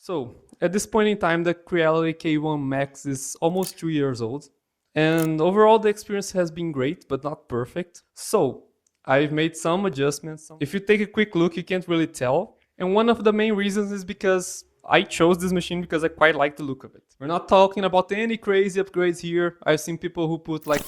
So at this point in time, the Creality K1 Max is almost 2 years old. And overall, the experience has been great, but not perfect. So I've made some adjustments. If you take a quick look, you can't really tell. And one of the main reasons is because I chose this machine because I quite like the look of it. We're not talking about any crazy upgrades here. I've seen people who put like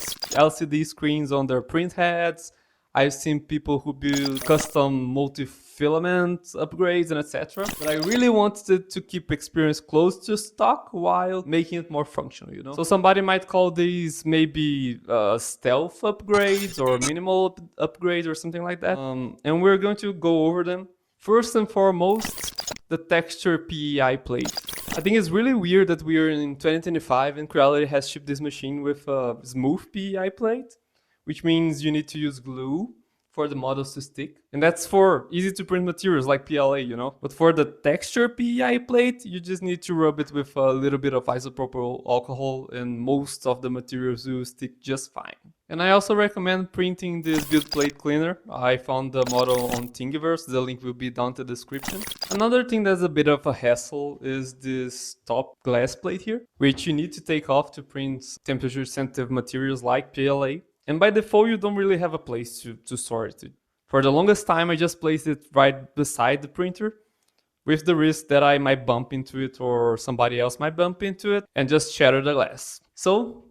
LCD screens on their print heads. I've seen people who build custom multi-filament upgrades and etc. But I really wanted to keep experience close to stock while making it more functional, you know? So somebody might call these maybe stealth upgrades or minimal upgrades or something like that. And we're going to go over them. First and foremost, the texture PEI plate. I think it's really weird that we are in 2025 and Creality has shipped this machine with a smooth PEI plate, which means you need to use glue for the models to stick. And that's for easy to print materials like PLA, you know? But for the texture PEI plate, you just need to rub it with a little bit of isopropyl alcohol and most of the materials will stick just fine. And I also recommend printing this build plate cleaner. I found the model on Thingiverse, the link will be down in the description. Another thing that's a bit of a hassle is this top glass plate here, which you need to take off to print temperature sensitive materials like PLA. And by default, you don't really have a place to store it. For the longest time, I just placed it right beside the printer with the risk that I might bump into it or somebody else might bump into it and just shatter the glass. So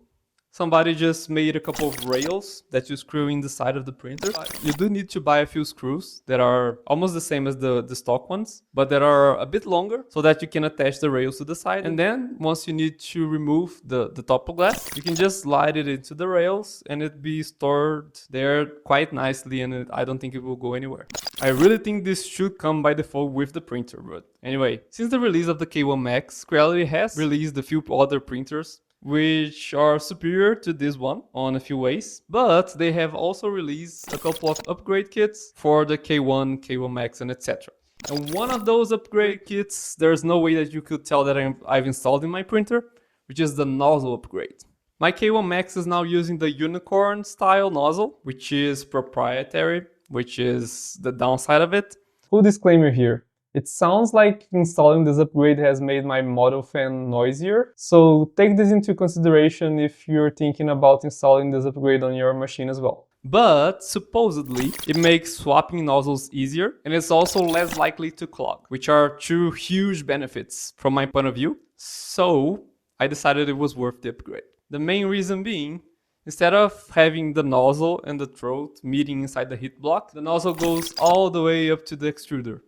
somebody just made a couple of rails that you screw in the side of the printer. You do need to buy a few screws that are almost the same as the stock ones, but that are a bit longer so that you can attach the rails to the side. And then once you need to remove the top of glass, you can just slide it into the rails and it be stored there quite nicely and I don't think it will go anywhere. I really think this should come by default with the printer, but anyway, since the release of the K1 Max, Creality has released a few other printers which are superior to this one on a few ways, but they have also released a couple of upgrade kits for the K1, K1 Max and etc. And one of those upgrade kits, there's no way that you could tell that I've installed in my printer, which is the nozzle upgrade. My K1 Max is now using the unicorn style nozzle, which is proprietary, which is the downside of it. Full disclaimer here. It sounds like installing this upgrade has made my model fan noisier, so take this into consideration if you're thinking about installing this upgrade on your machine as well. But supposedly it makes swapping nozzles easier and it's also less likely to clog, which are two huge benefits from my point of view. So I decided it was worth the upgrade. The main reason being, instead of having the nozzle and the throat meeting inside the heat block, the nozzle goes all the way up to the extruder.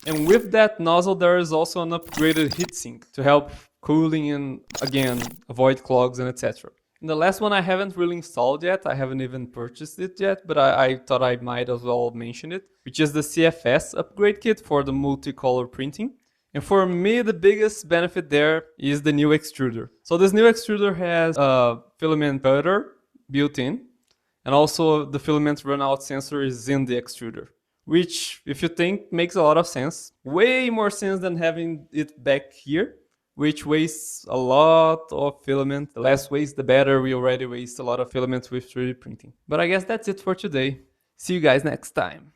And with that nozzle, there is also an upgraded heatsink to help cooling and, again, avoid clogs and etc. And the last one I haven't really installed yet, I haven't even purchased it yet, but I thought I might as well mention it, which is the CFS upgrade kit for the multicolor printing. And for me, the biggest benefit there is the new extruder. So this new extruder has a filament cutter built in, and also the filament runout sensor is in the extruder. Which, if you think, makes a lot of sense. Way more sense than having it back here, which wastes a lot of filament. The less waste, the better. We already waste a lot of filament with 3D printing. But I guess that's it for today. See you guys next time.